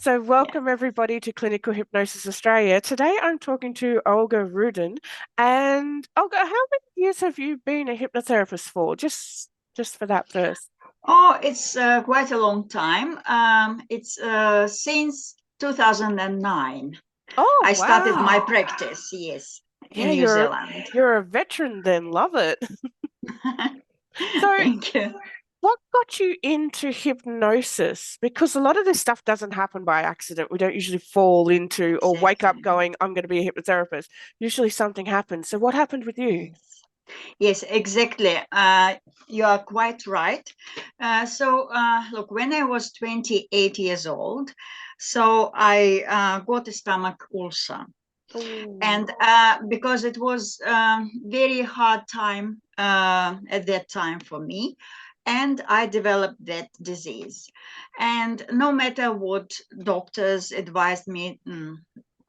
So welcome everybody to Clinical Hypnosis Australia. Today I'm talking to Olga Rudin. And Olga, how many years have you been a hypnotherapist for? Just for that first. Oh, it's quite a long time. It's since 2009. Oh, I started my wow. practice, yes, in Yeah, New Zealand. you're a veteran then. Love it. So Thank you. what got you into hypnosis? Because a lot of this stuff doesn't happen by accident. We don't usually fall into or wake up Exactly. going, I'm going to be a hypnotherapist. Usually something happens. So what happened with you? Yes, exactly. You are quite right. Look, when I was 28 years old, so I got a stomach ulcer. Oh. And because it was very hard time at that time for me, and I developed that disease. And no matter what doctors advised me,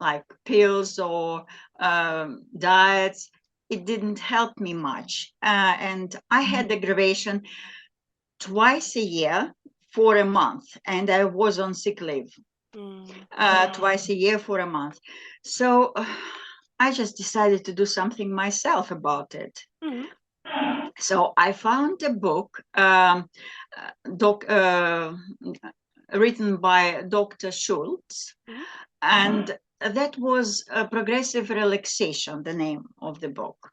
like pills or diets, it didn't help me much. And I had aggravation twice a year for a month, and I was on sick leave twice a year for a month. So I just decided to do something myself about it. Mm. So I found a book doc, written by Dr. Schultz, Mm. and that was Progressive Relaxation, the name of the book.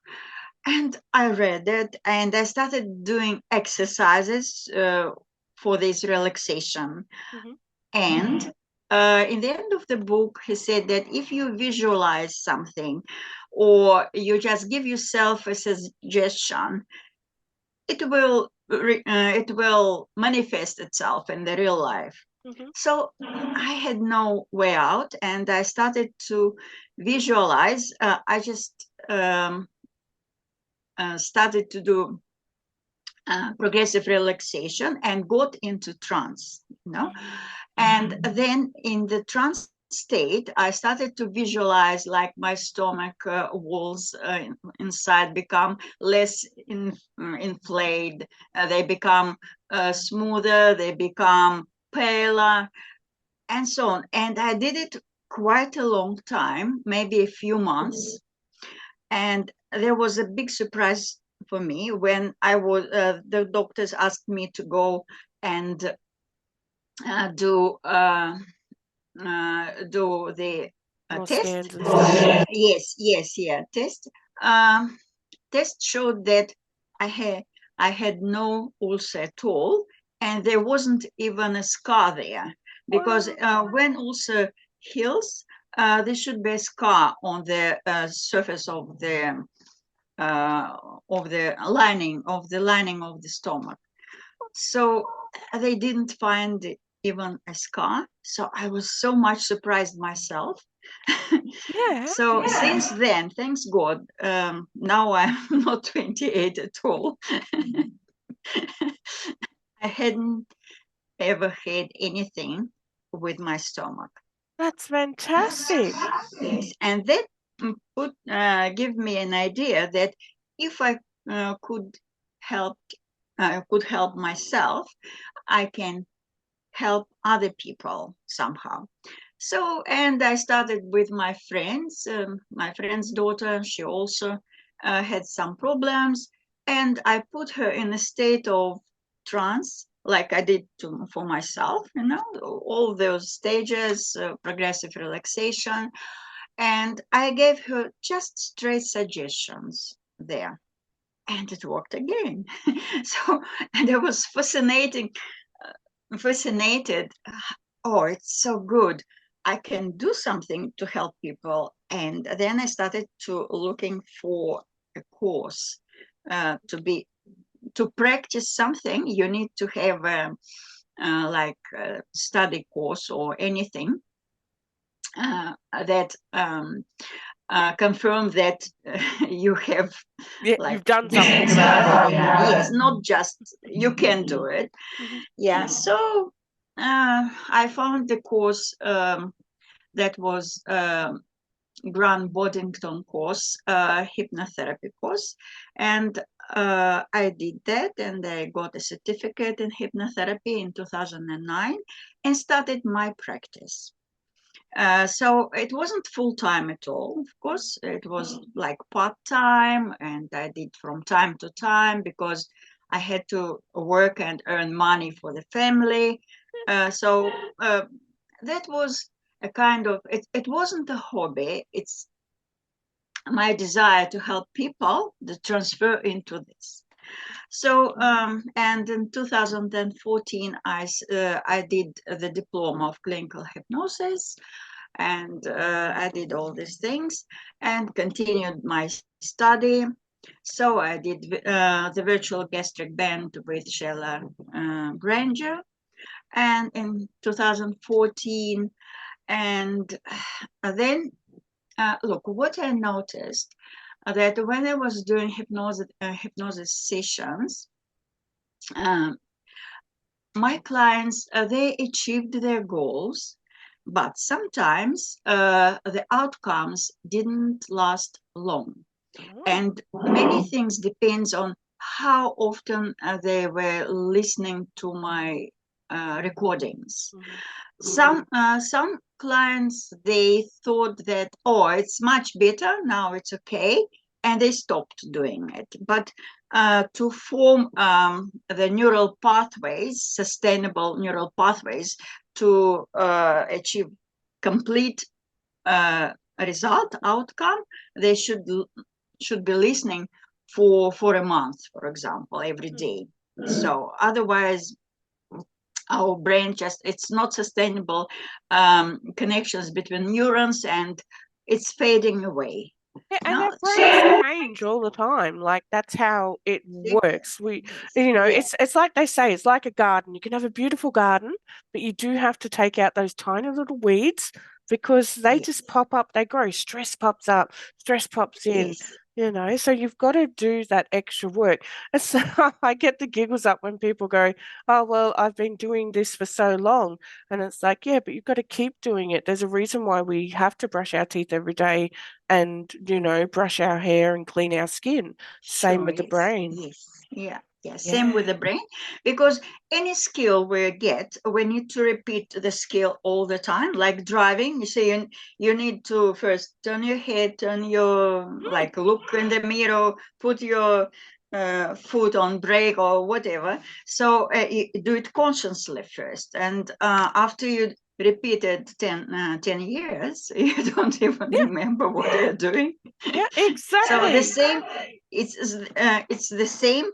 And I read it, and I started doing exercises for this relaxation. Mhm. And in the end of the book, he said that if you visualize something or you just give yourself a suggestion, it will manifest itself in the real life. Mhm. So I had no way out, and I started to visualize. I just started to do progressive relaxation and got into trance, and then in the trance state, I started to visualize like my stomach walls inside become less inflated, they become smoother, they become paler, and so on. And I did it quite a long time, maybe a few months. And there was a big surprise for me when the doctors asked me to go and do the More test. scans and stuff. Yes, yeah, test. Um, Test showed that I had I had no ulcer at all, and there wasn't even a scar there. Because Wow. when ulcer heals, there should be a scar on the surface of the lining of the stomach. So they didn't find even a scar. So I was so much surprised myself. Yeah. So since then, thanks God, now I'm not 28 at all. I hadn't ever had anything with my stomach. That's fantastic. Yes, and that give me an idea that if I could help myself, I can help other people somehow. So, and I started with my friends. My friend's daughter, she also had some problems, and I put her in a state of trance, like I did for myself. All those stages, progressive relaxation, and I gave her just straight suggestions there, and it worked again. So, and I was fascinated. Oh, it's so good. I can do something to help people. And then I started to looking for a course to practice something. You need to have like a study course or anything that confirm that you have Yeah, like you've done something about it. yes, not just you can do it. Mhm. Yeah, so I found the course that was Grant Boddington course, hypnotherapy course, and I did that, and I got a certificate in hypnotherapy in 2009 and started my practice. So it wasn't full-time at all, of course. It was like part-time, and I did from time to time because I had to work and earn money for the family. So that was a kind of, it wasn't a hobby. It's my desire to help people to transfer into this. So, and in 2014, I did the diploma of clinical hypnosis, and I did all these things and continued my study. So I did the virtual gastric band with Sheila Granger, and in 2014, and then look, what I noticed that when I was doing hypnosis sessions, um, my clients, they achieved their goals, but sometimes the outcomes didn't last long. Oh. And many things depends on how often they were listening to my recordings. Some clients, they thought that, oh, it's much better now, it's okay, and they stopped doing it. But to form the neural pathways, sustainable neural pathways, to achieve complete result outcome, they should be listening for a month, for example, every day. So otherwise our brain just, it's not sustainable connections between neurons, and it's fading away. Yeah, and No, our brains change all the time. Like that's how it works. yeah, It's like they say, it's like a garden. You can have a beautiful garden, but you do have to take out those tiny little weeds because they yes, just pop up, they grow. Stress pops up, stress pops in, yes, so you've got to do that extra work. And so I get the giggles up when people go, "Oh, well, I've been doing this for so long." And it's like, yeah, but you've got to keep doing it. There's a reason why we have to brush our teeth every day and brush our hair and clean our skin. Same sure, with the yes, brain. yes, yeah, yeah, same with Yeah. the brain, because any skill we get, we need to repeat the skill all the time, like driving. You see, you need to first turn your head, turn your, Mm, like, look in the mirror, put your foot on brake or whatever. So you do it consciously first, and after you repeat it 10 years, you don't even yeah, remember what you're doing. yeah, So the exactly. same, it's the same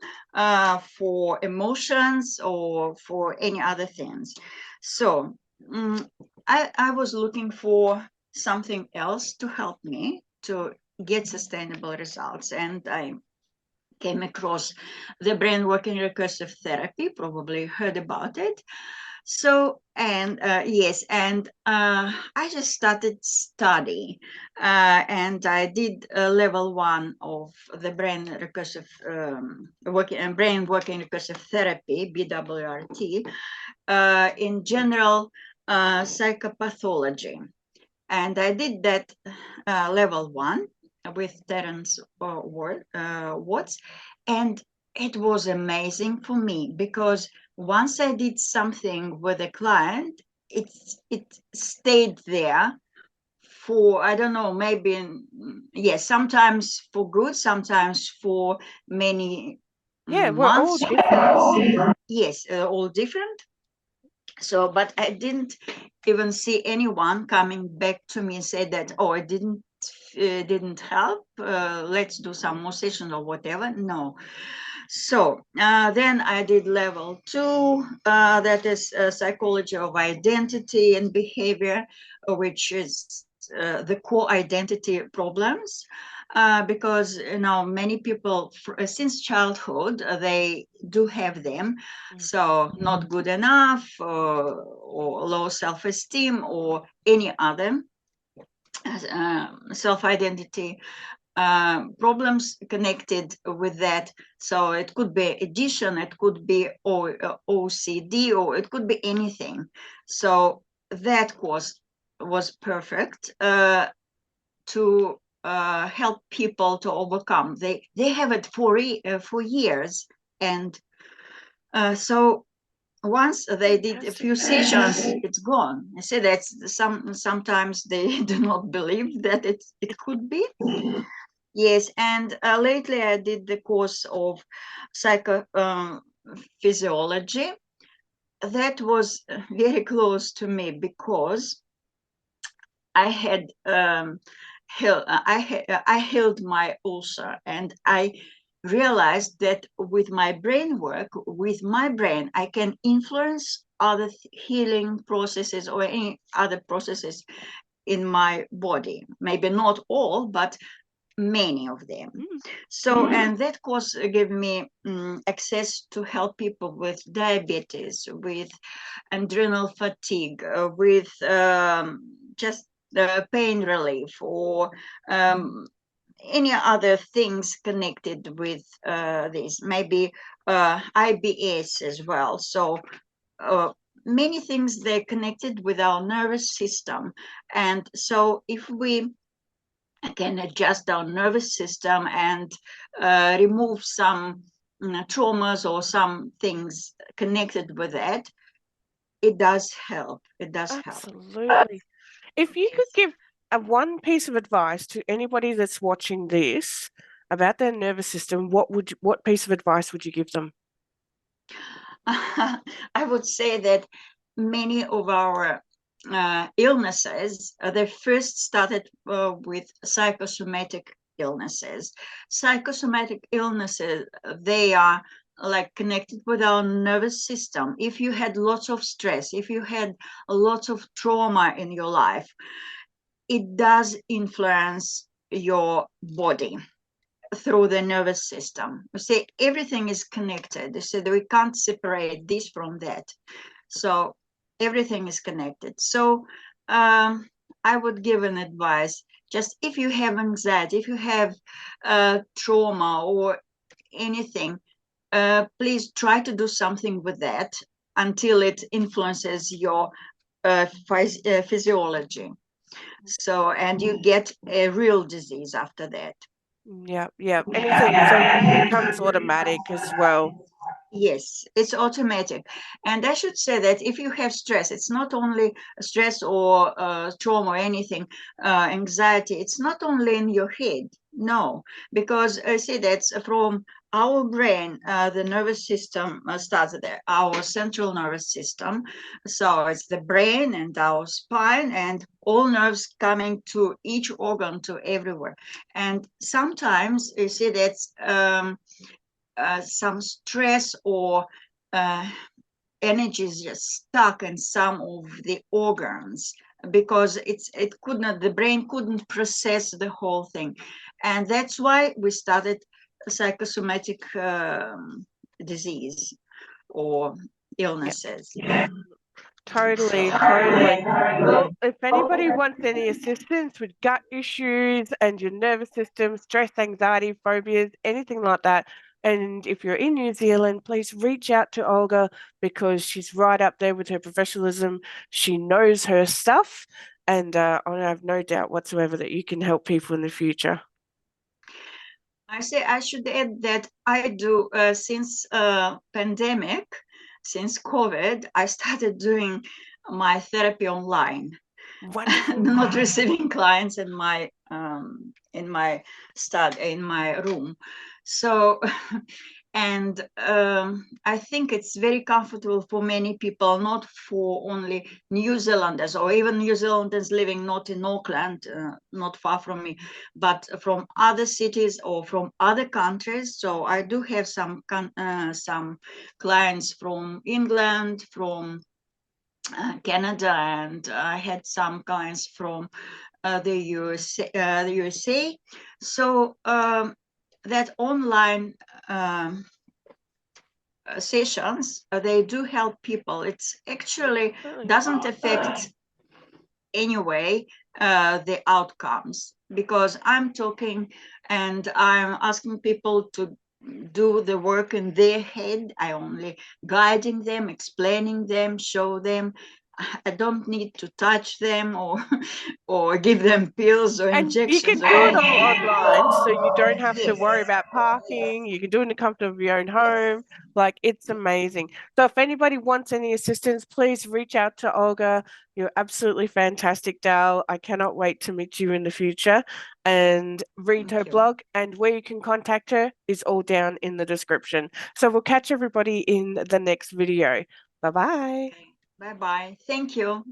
for emotions or for any other things. So I was looking for something else to help me to get sustainable results, and I came across the brain working recursive therapy. Probably heard about it. So, and yes, and I just started study, and I did level 1 of the brain working recursive therapy, BWRT, in general psychopathology. And I did that level 1 with Terence Watts, and it was amazing for me because once I did something with a client, it stayed there for, I don't know, maybe yes, sometimes for good, sometimes for many Yeah, we're all months. different. Yes, all different. So, but I didn't even see anyone coming back to me and say that, oh, it didn't help. Let's do some more sessions or whatever. No. So then I did level 2, that is psychology of identity and behavior, which is the core identity problems. Because many people since childhood they do have them, Mm. so not good enough, or low self-esteem, or any other self-identity problems connected with that. So it could be addiction, it could be OCD, or it could be anything. So that course was perfect to help people to overcome. They have it for years, and so once they did a few sessions, it's gone. I say that sometimes they do not believe that it could be. Yes, and lately I did the course of psychophysiology. That was very close to me because I had I healed my ulcer, and I realized that with my brain work, with my brain, I can influence other healing processes or any other processes in my body. Maybe not all, but many of them. So, and that course gave me access to help people with diabetes, with adrenal fatigue, with just pain relief, or any other things connected with this, maybe IBS as well. So many things they're connected with our nervous system. And so if we can adjust our nervous system and remove some traumas or some things connected with that, it does help. It does help. Absolutely. If you could give one piece of advice to anybody that's watching this about their nervous system, what piece of advice would you give them? I would say that many of our illnesses, they first started with psychosomatic illnesses. Psychosomatic illnesses, they are like connected with our nervous system. If you had lots of stress, if you had lots of trauma in your life, it does influence your body through the nervous system. You see, everything is connected. You see, we can't separate this from that. So everything is connected. So I would give an advice. Just if you have anxiety, if you have trauma or anything, please try to do something with that until it influences your physiology. So, and you get a real disease after that. Yeah, yeah. Anything so becomes automatic as well. Yes, it's automatic. And I should say that if you have stress, it's not only stress or trauma or anything, anxiety, it's not only in your head. No, because I say that's from our brain, the nervous system starts there, our central nervous system. So it's the brain and our spine and all nerves coming to each organ to everywhere. And sometimes you see that's some stress or energy is just stuck in some of the organs because it could not, the brain couldn't process the whole thing, and that's why we started psychosomatic disease or Yeah, illnesses. totally, totally. Well, if anybody wants any assistance with gut issues and your nervous system, stress, anxiety, phobias, anything like that, and if you're in New Zealand, please reach out to Olga because she's right up there with her professionalism. She knows her stuff, and I have no doubt whatsoever that you can help people in the future. I say I should add that I do since pandemic, since COVID, I started doing my therapy online. Wonderful. Not receiving clients in my in my room. So and I think it's very comfortable for many people, not for only New Zealanders or even New Zealanders living not in Auckland, not far from me, but from other cities or from other countries. So I do have some clients from England, from Canada, and I had some clients from the USA. So that online sessions, they do help people. It's actually Really. doesn't affect anyway the outcomes, because I'm talking and I'm asking people to do the work in their head. I only guiding them, explaining them, show them, I don't need to touch them or give them pills or And you can injections or do it all anything. online, so you don't have to Yes. worry about parking. You can do it in the comfort of your own home. Like, it's amazing. So if anybody wants any assistance, please reach out to Olga. You're absolutely fantastic, Dal. I cannot wait to meet you in the future and read her Thank you. blog. And where you can contact her is all down in the description. So we'll catch everybody in the next video. Bye bye. Bye bye. Thank you.